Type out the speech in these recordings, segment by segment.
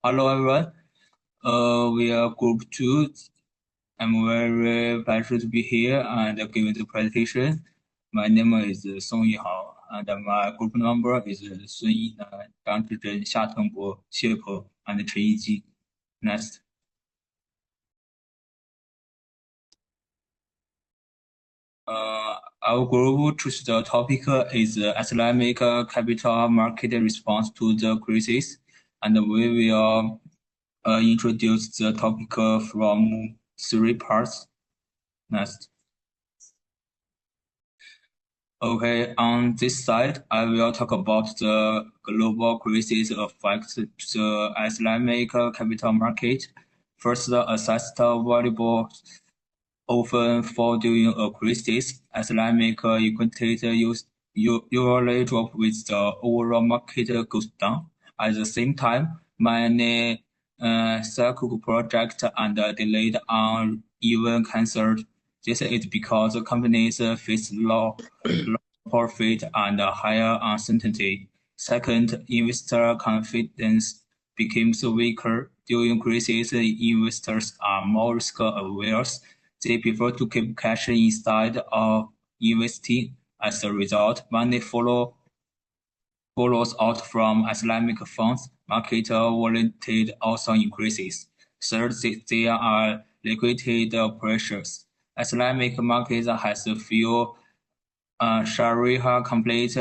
Hello everyone. We are group 2. I'm very pleased to be here and giving the presentation. My name is Song Yihao and my group number is Sun Yinan, Zhang Zhizhen, Xia Tengbo, Xie Pe, and Chen Yiji. Next. Our group choose the topic is Islamic capital market response to the crisis, and we will introduce the topic from 3 parts. Next. Okay, on this side, I will talk about the global crisis affects the Islamic capital market. First, assessed valuable often fall during a crisis. Islamic equities usually drop with the overall market goes down. At the same time, many cyclical projects and delayed on even cancelled. This is because companies face low profit and higher uncertainty. Second, investor confidence becomes weaker. During crises, investors are more risk aware. They prefer to keep cash inside of investing. As a result, money follows out from Islamic funds. Market volatility also increases. Third, there are liquidity pressures. Islamic markets has few Sharia complete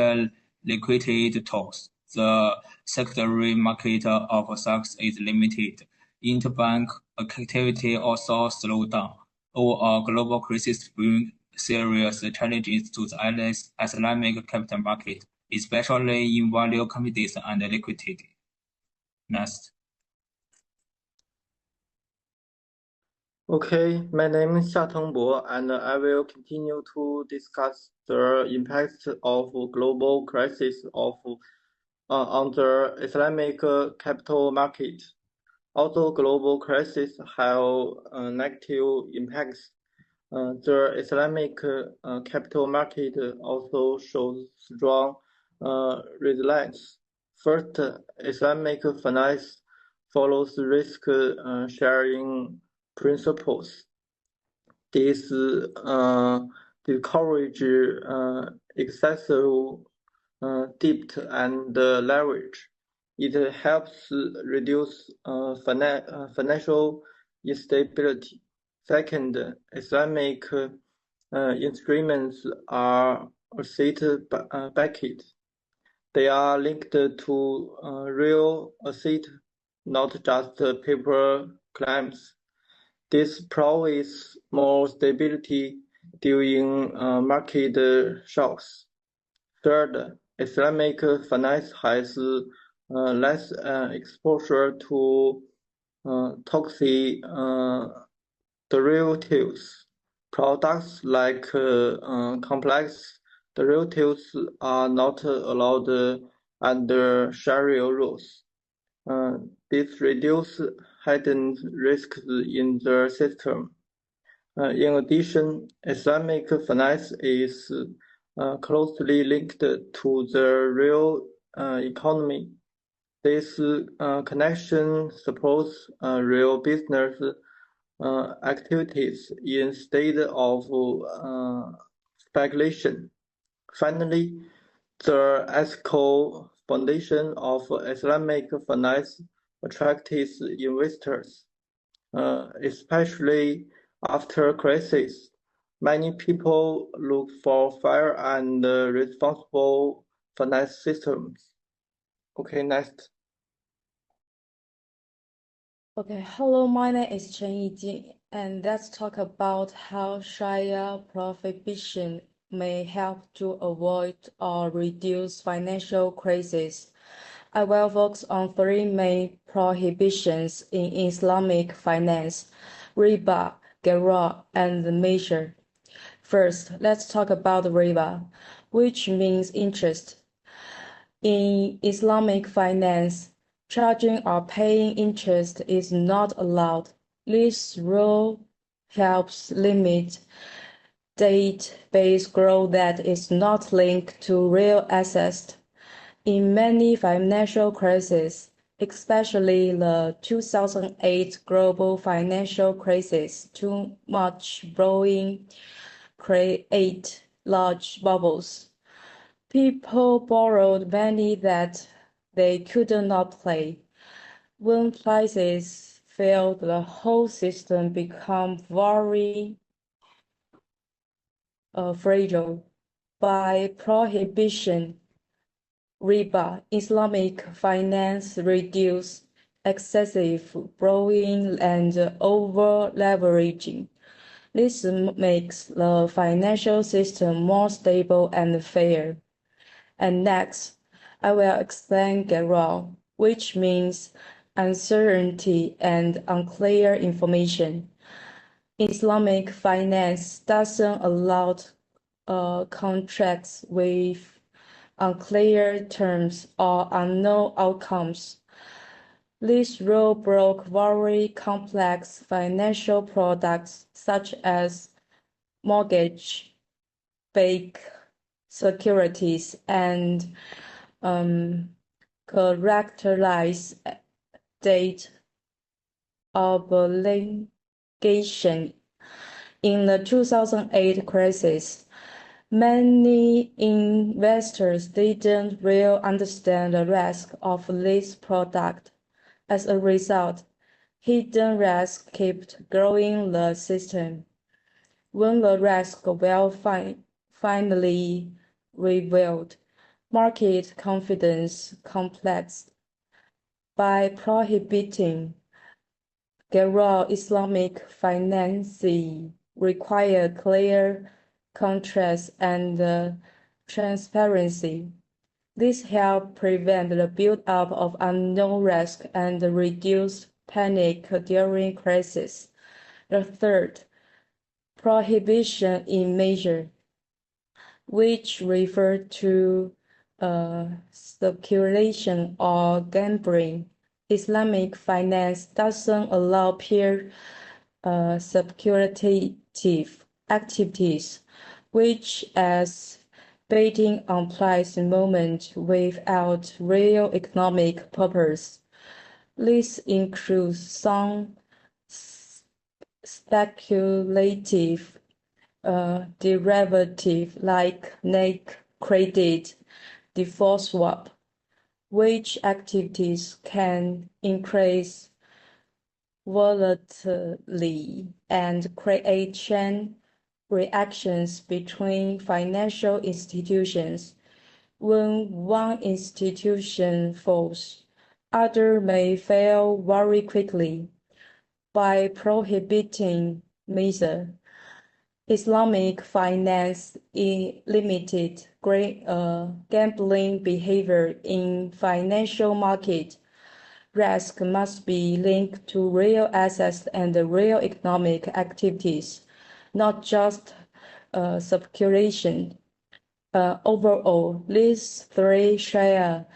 liquidity tools. The secondary market of stocks is limited. Interbank activity also slowed down. Overall, global crisis brings serious challenges to the Islamic capital market, especially in value confidence and liquidity. Next. Okay, my name is Xia Tengbo, and I will continue to discuss the impact of global crisis on the Islamic capital market. Although global crises have negative impacts, the Islamic capital market also shows strong resilience. First, Islamic finance follows risk sharing principles. This discourage excessive debt and leverage. It helps reduce financial instability. Second, Islamic instruments are asset-backed. They are linked to real asset, not just paper claims. This provides more stability during market shocks. Third, Islamic finance has less exposure to toxic derivatives. Products like complex derivatives are not allowed under Sharia rules. This reduces hidden risks in the system. In addition, Islamic finance is closely linked to the real economy. This connection supports real business activities instead of speculation. Finally, the ethical foundation of Islamic finance attracts investors, especially after crisis. Many people look for fair and responsible finance systems. Okay, next. Okay, hello, my name is Chen Yiji, and let's talk about how Sharia prohibition may help to avoid or reduce financial crisis. I will focus on 3 main prohibitions in Islamic finance: riba, GROUOP, and measure. First, let's talk about riba, which means interest. In Islamic finance, charging or paying interest is not allowed. This rule helps limit debt-based growth that is not linked to real assets. In many financial crises, especially the 2008 global financial crisis. Too much borrowing create large bubbles. People borrowed money that they could not pay. When prices fell, the whole system became very fragile. By prohibition, riba, Islamic finance reduced excessive borrowing and over-leveraging. This makes the financial system more stable and fair. And next, I will explain GROUOP, which means uncertainty and unclear information. Islamic finance doesn't allow contracts with unclear terms or unknown outcomes. This rule broke very complex financial products such as mortgage-backed securities and characterized debt obligation. In the 2008 crisis, many investors didn't really understand the risk of this product. As a result, hidden risk kept growing the system. When the risk was finally revealed, market confidence collapsed. By prohibiting GROUOP, Islamic financing required clear contracts and transparency. This helped prevent the build-up of unknown risk and reduce panic during crisis. The third, prohibition in measure, which refer to speculation or gambling. Islamic finance doesn't allow peer speculative activities, which as betting on price movement without real economic purpose. This includes some speculative derivative like net credit default swap, which activities can increase volatility and create chain reactions between financial institutions. When one institution falls, others may fail very quickly. By prohibiting measures, Islamic finance limited gambling behavior in financial market. Risk must be linked to real assets and real economic activities, not just speculation. Overall, these three Sharia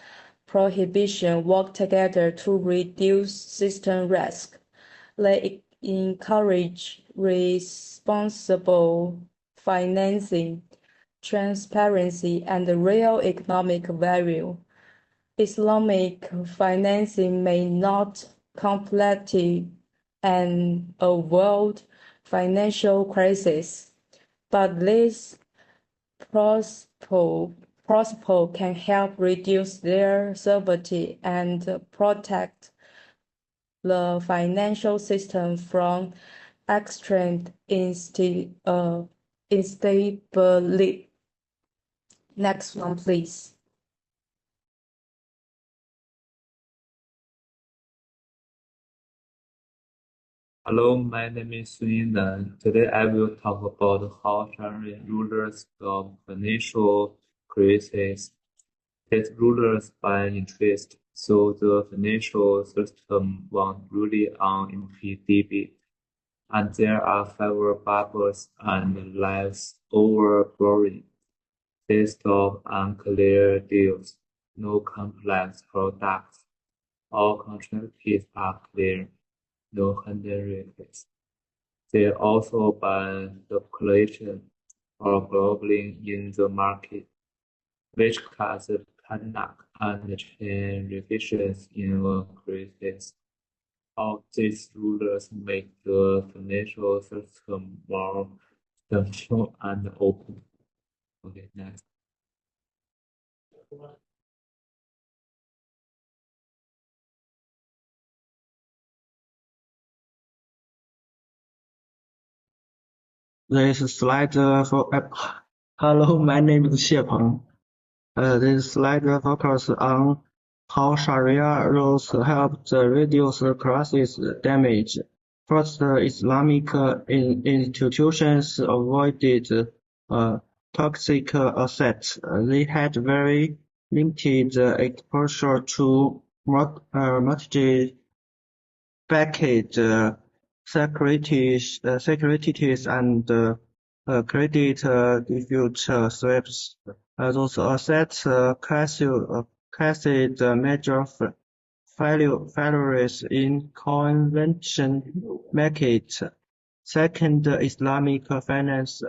prohibitions work together to reduce system risk. They encourage responsible financing, transparency, and real economic value. Islamic financing may not completely end a world financial crisis, but this principle can help reduce their severity and protect the financial system from extreme instability. Next one, please. Hello, my name is Sun Nan. Today I will talk about how Sharia rulers stop financial crises. State rulers buy interest, so the financial system won't really unimpeded, and there are fewer bubbles and less overborrowing. They stop unclear deals, no complex products. All contracts are clear, no hidden risks. They also ban speculation or gambling in the market, which cuts cannot and chain reactions in a crisis. How these rulers make the financial system more stable and open. Okay, next. This slide hello, my name is Xie Peng. This slide focuses on how Sharia rules help reduce crisis damage. First, Islamic institutions avoided toxic assets. They had very limited exposure to mortgage-backed securities and credit default swaps. Those assets casted major failures in convention market. Second, Islamic finance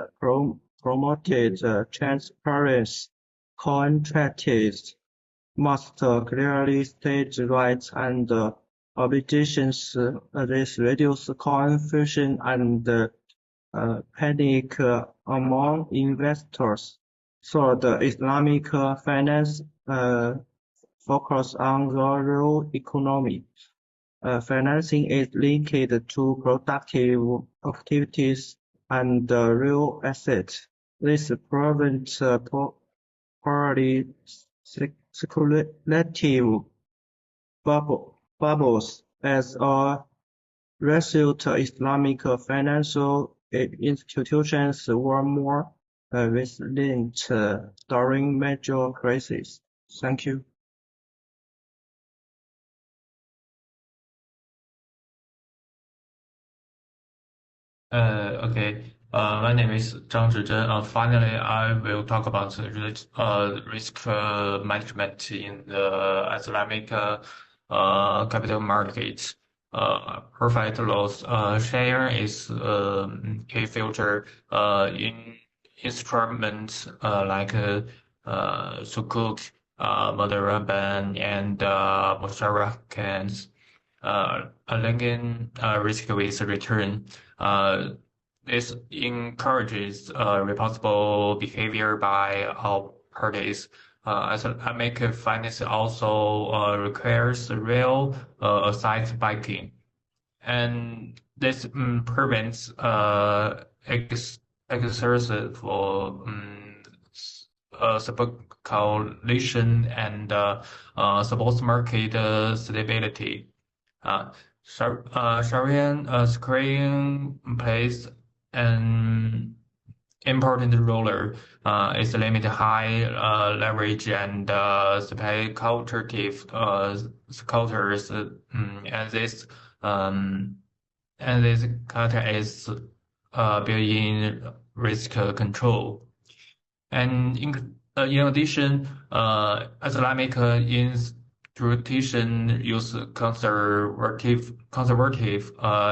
promoted transparency. Contractors must clearly state rights and obligations. This reduces confusion and panic among investors. Third, Islamic finance focus on the real economy. Financing is linked to productive activities and real assets. This prevents poorly speculative bubbles. As a result, Islamic financial institutions were more resilient during major crises. Thank you. Okay. My name is Zhang Zhizhen. Finally, I will talk about risk management in the Islamic capital markets. Profit loss share is key filter in instruments like Sukuk, Mudaraban, and Musharakans. Linking risk with return. This encourages responsible behavior by all parties. Islamic finance also requires real aside backing, and this prevents excessive for speculation and supports market stability. Sharia screen plays an important role. It's limit high leverage and speculative sculptors, and this culture is built-in risk control. And in addition, Islamic institution use conservative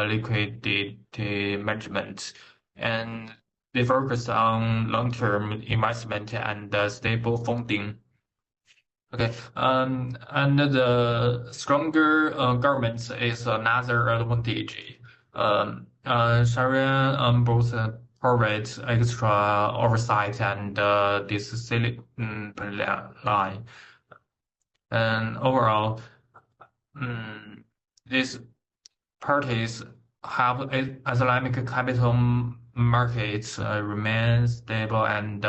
liquidity management, and they focus on long-term investment and stable funding. Okay, and the stronger government is another advantage. Sharia both provides extra oversight and discipline. And overall, these parties help Islamic capital markets remain stable and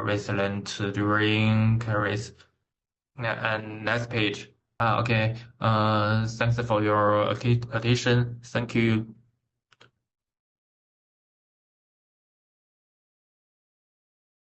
resilient during crisis. And next page. Okay. Thanks for your attention. Thank you.